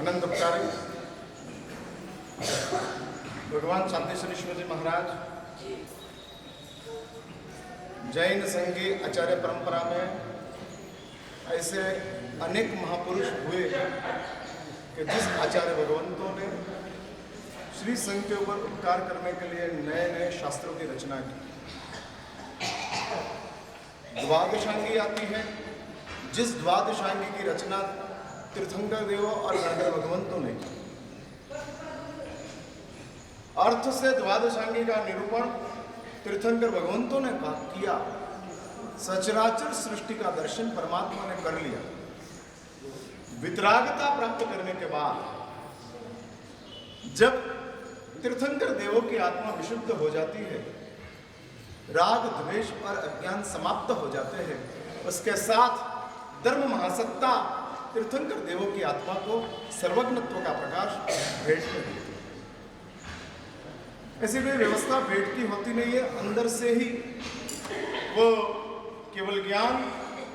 अनंत उपकारी भगवान शांतेश्वरी जी महाराज जैन संघ की आचार्य परंपरा में ऐसे अनेक महापुरुष हुए कि जिस आचार्य भगवंतों ने श्री संघ के ऊपर उपकार करने के लिए नए नए शास्त्रों की रचना की। द्वादशांगी आती है, जिस द्वादशांगी की रचना तीर्थंकर देव और गणधर भगवंतों ने की। अर्थ से द्वादशांगी का निरूपण तीर्थंकर भगवंतों ने किया। सचराचर सृष्टि का दर्शन परमात्मा ने कर लिया। वितरागता प्राप्त करने के बाद जब तीर्थंकर देवों की आत्मा विशुद्ध हो जाती है, राग द्वेष और अज्ञान समाप्त हो जाते हैं, उसके साथ धर्म महासत्ता तीर्थंकर देवों की आत्मा को सर्वज्ञत्व का प्रकाश भेंट में देती है। ऐसी कोई व्यवस्था भेंट की होती नहीं है, अंदर से ही वो केवल ज्ञान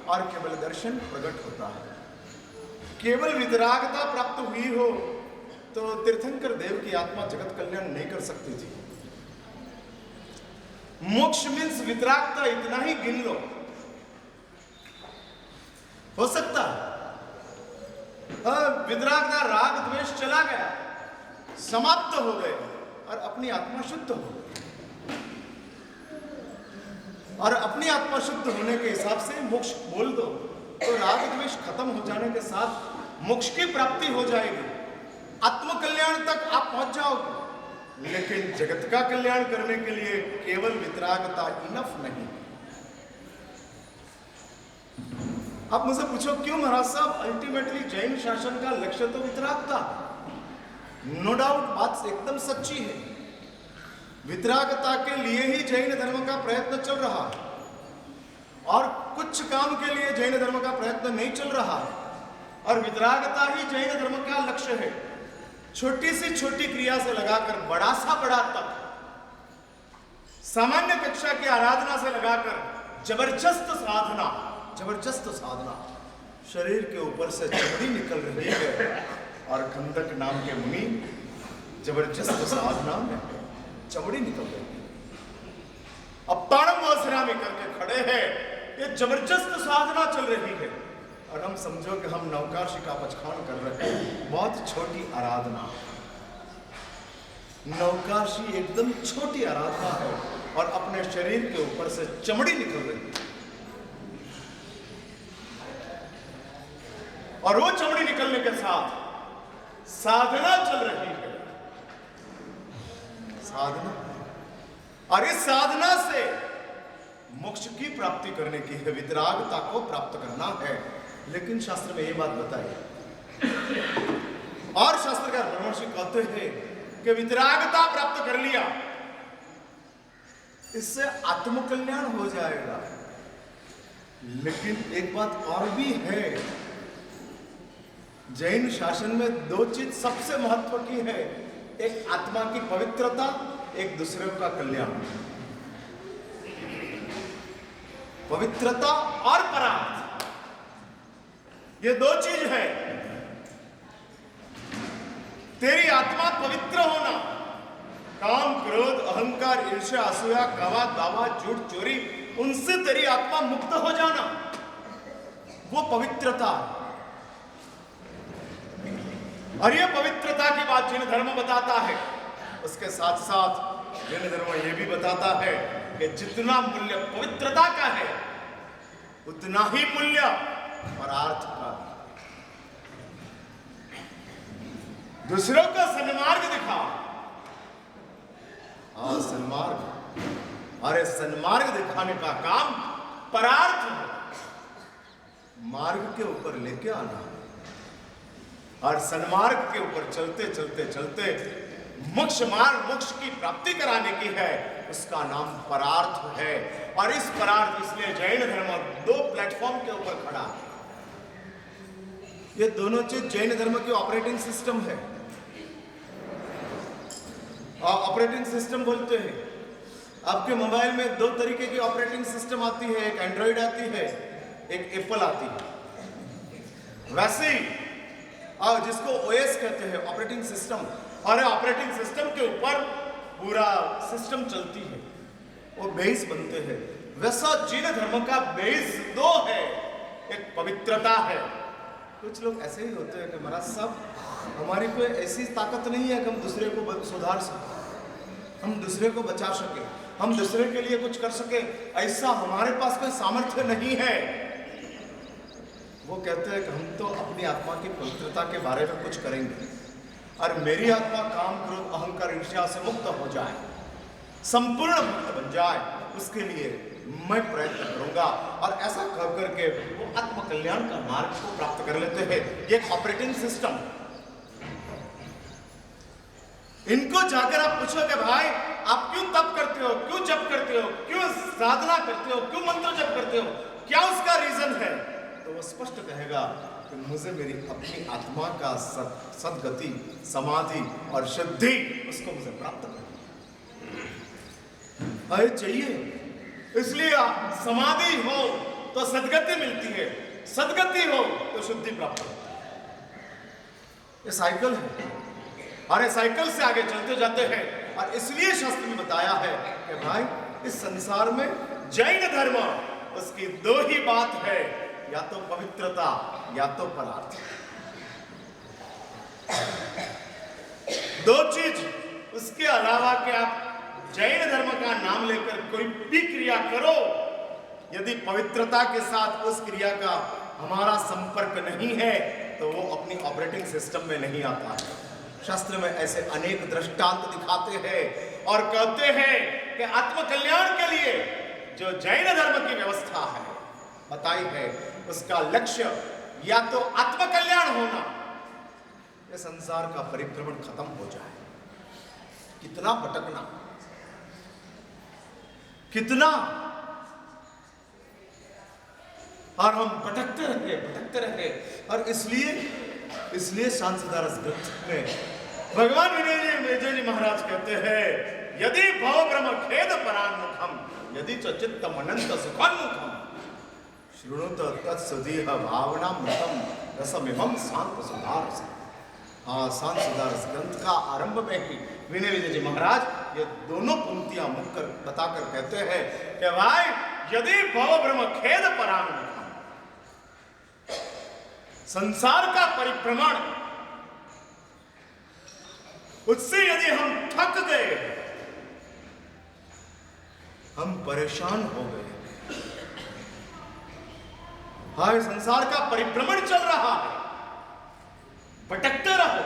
और केवल दर्शन प्रकट होता है। केवल वितरागता प्राप्त हुई हो तो तीर्थंकर देव की आत्मा जगत कल्याण नहीं कर सकती थी। मोक्ष मीन्स वितरागता, इतना ही गिन लो। हो सकता वितरागता, राग द्वेष चला गया, समाप्त हो गए और अपनी आत्मा शुद्ध हो गई। और अपनी आत्मा शुद्ध होने के हिसाब से मोक्ष बोल दो तो राग द्वेष खत्म हो जाने के साथ मोक्ष की प्राप्ति हो जाएगी। आत्म कल्याण तक आप पहुंच जाओगे। लेकिन जगत का कल्याण करने के लिए केवल वितरागता इनफ नहीं। आप मुझसे पूछो क्यों महाराज साहब, अल्टीमेटली जैन शासन का लक्ष्य तो वितरागता। नो डाउट, बात एकदम सच्ची है। वितरागता के लिए ही जैन धर्म का प्रयत्न चल रहा है और कुछ काम के लिए जैन धर्म का प्रयत्न नहीं चल रहा है। और वितरागता ही जैन धर्म का लक्ष्य है। छोटी से छोटी क्रिया से लगाकर बड़ा सा बड़ा तक, सामान्य कक्षा की आराधना से लगाकर जबरदस्त साधना, शरीर के ऊपर से चमड़ी निकल रही है और खंडक नाम के मुनि जबरदस्त साधना में चमड़ी निकल रही है। अब ताड़म वासरामी करके खड़े हैं, ये जबरदस्त साधना चल रही है और हम समझो कि हम नवकाशी का पचखान कर रहे हैं। बहुत छोटी आराधना, नवकाशी एकदम छोटी आराधना है और अपने शरीर के ऊपर से चमड़ी निकल रही है। और वो चमड़ी निकलने के साथ साधना चल रही है। साधना, और इस साधना से मोक्ष की प्राप्ति करने की है, वितरागता को प्राप्त करना है। लेकिन शास्त्र में ये बात बताई और शास्त्रकार ब्रह्मर्षि कहते हैं कि वितरागता प्राप्त कर लिया, इससे आत्मकल्याण हो जाएगा। लेकिन एक बात और भी है, जैन शासन में दो चीज सबसे महत्व की है, एक आत्मा की पवित्रता, एक दूसरे का कल्याण। पवित्रता और परार्थ, ये दो चीज है। तेरी आत्मा पवित्र होना, काम क्रोध अहंकार ईर्ष्या असूया गवा दावा झूठ चोरी, उनसे तेरी आत्मा मुक्त हो जाना, वो पवित्रता। और ये पवित्रता की बात जैन धर्म बताता है। उसके साथ साथ जैन धर्म ये भी बताता है कि जितना मूल्य पवित्रता का है उतना ही मूल्य परार्थ का। दूसरों का सन्मार्ग दिखा, हाँ सन्मार्ग, अरे सन्मार्ग दिखाने का काम परार्थ है। मार्ग के ऊपर लेके आना और सन्मार्ग के ऊपर चलते चलते चलते मोक्ष मार्ग, मोक्ष की प्राप्ति कराने की है, उसका नाम परार्थ है। और इस परार्थ, इसलिए जैन धर्म दो प्लेटफॉर्म के ऊपर खड़ा है। ये दोनों चीज जैन धर्म की ऑपरेटिंग सिस्टम है। ऑपरेटिंग सिस्टम बोलते हैं, आपके मोबाइल में दो तरीके की ऑपरेटिंग सिस्टम आती है, एक एंड्रॉइड आती है, एक एप्पल आती है। वैसे ही और जिसको ओएस कहते हैं, ऑपरेटिंग सिस्टम, और ऑपरेटिंग सिस्टम के ऊपर पूरा सिस्टम चलती है, वो बेस बनते हैं। वैसा जैन धर्म का बेस दो है, एक पवित्रता है। कुछ लोग ऐसे ही होते हैं कि महाराज साहब, हमारी कोई ऐसी ताकत नहीं है कि हम दूसरे को सुधार सकें, हम दूसरे को बचा सके, हम दूसरे के लिए कुछ कर सके, ऐसा हमारे पास कोई सामर्थ्य नहीं है। वो कहते हैं कि हम तो अपनी आत्मा की पवित्रता के बारे में कुछ करेंगे, और मेरी आत्मा काम क्रोध अहंकार ईर्ष्या से मुक्त हो जाए, संपूर्ण मुक्त बन जाए, उसके लिए मैं प्रयत्न करूंगा। और ऐसा कर करके वो आत्म कल्याण का मार्ग को प्राप्त कर लेते हैं। ये ऑपरेटिंग सिस्टम। इनको जाकर आप पूछोगे भाई आप क्यों तप करते हो, क्यों जप करते हो, क्यों साधना करते हो, क्यों मंत्र जप करते हो, क्या उसका रीजन है, तो वो स्पष्ट कहेगा कि मुझे मेरी अपनी आत्मा का सदगति, समाधि और शुद्धि, उसको मुझे प्राप्त करना है चाहिए। इसलिए समाधि हो तो सदगति मिलती है, सदगति हो तो शुद्धि प्राप्त होती है। ये साइकिल है, और ये साइकिल से आगे चलते जाते हैं। और इसलिए शास्त्र में बताया है कि भाई इस संसार में जैन धर्म, उसकी दो ही बात है, या तो पवित्रता या तो परार्थ। दो चीज, उसके अलावा कि आप जैन धर्म का नाम लेकर कोई भी क्रिया करो, यदि पवित्रता के साथ उस क्रिया का हमारा संपर्क नहीं है तो वो अपनी ऑपरेटिंग सिस्टम में नहीं आता है। शास्त्र में ऐसे अनेक दृष्टांत दिखाते हैं और कहते हैं कि आत्मकल्याण के लिए जो जैन धर्म की व्यवस्था है बताई है, उसका लक्ष्य या तो आत्मकल्याण होना, ये संसार का परिभ्रमण खत्म हो जाए। कितना भटकना, कितना, और हम भटकते रहे। और इसलिए शांतिदारस ग्रंथ में भगवान विजय जी महाराज कहते हैं, यदि भव ब्रह्म खेद परान्मुखम, यदि च चित्तम अनंत सुखान्मुखम, शृणुत तत्सदीह भावना मृतम रसमिमं शांत सुधारस। शांत सुधारस ग्रंथ का आरंभ में ही विनय विजय जी महाराज ये दोनों पंक्तियां मुखकर बताकर कहते हैं कि भाई यदि भव ब्रह्म खेद परान्मुखम, संसार का परिभ्रमण, उससे यदि हम थक गए, हम परेशान हो गए, हाय संसार का परिभ्रमण चल रहा है, भटकते रहो,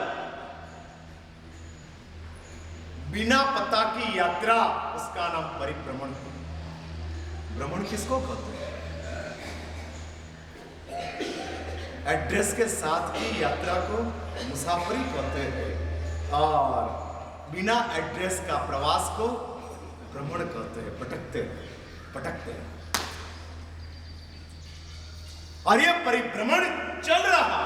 बिना पता की यात्रा, उसका नाम परिभ्रमण। भ्रमण किसको कहते हैं? एड्रेस के साथ की यात्रा को मुसाफरी कहते हैं, और बिना एड्रेस का प्रवास को भ्रमण कहते हैं। भटकते हैं। और ये परिभ्रमण चल रहा,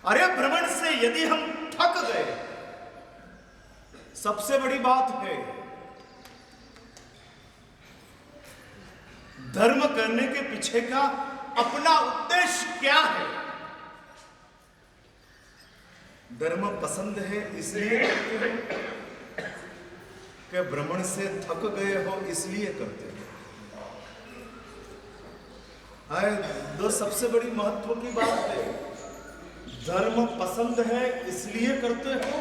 और ये भ्रमण से यदि हम थक गए, सबसे बड़ी बात है धर्म करने के पीछे का अपना उद्देश्य क्या है। धर्म पसंद है इसलिए करते हो, कि भ्रमण से थक गए हो इसलिए करते हो। दो सबसे बड़ी महत्व की बात है, धर्म पसंद है इसलिए करते हो,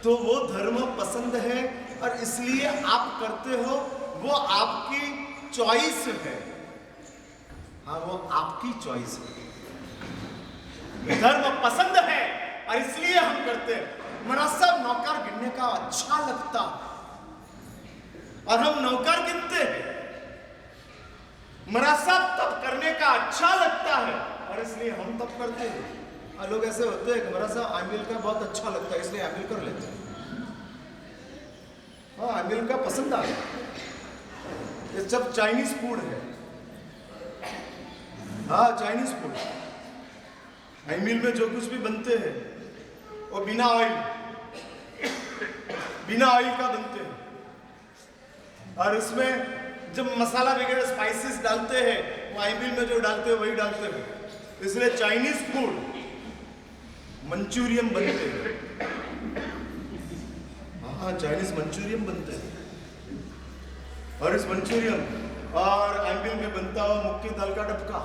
तो वो धर्म पसंद है और इसलिए आप करते हो, वो आपकी चॉइस है। हाँ, वो आपकी चॉइस है। धर्म पसंद है और इसलिए हम करते हैं। महाराज साहब नौकर गिनने का अच्छा लगता और हम नौकर गिनते हैं। महाराज साहब तप करने का अच्छा लगता है और इसलिए हम तप करते हैं। और लोग ऐसे होते हैं कि महाराज साहब आमिल का बहुत अच्छा लगता है इसलिए आमिल कर लेते हैं। हाँ, आमिल का पसंद आ गया। ये सब चाइनीज फूड है। हाँ, चाइनीज फूड। आमिल में जो कुछ भी बनते हैं वो बिना ऑयल का बनते हैं, और इसमें जब मसाला वगैरह स्पाइसेस डालते हैं वो आइबिल में जो डालते हैं वही डालते हैं, इसलिए चाइनीज फूड मंचूरियन बनते हैं। हाँ, चाइनीज मंचूरियन बनते हैं। और इस मंचूरियन और आइबिल में बनता हुआ मुक्की दाल का डबका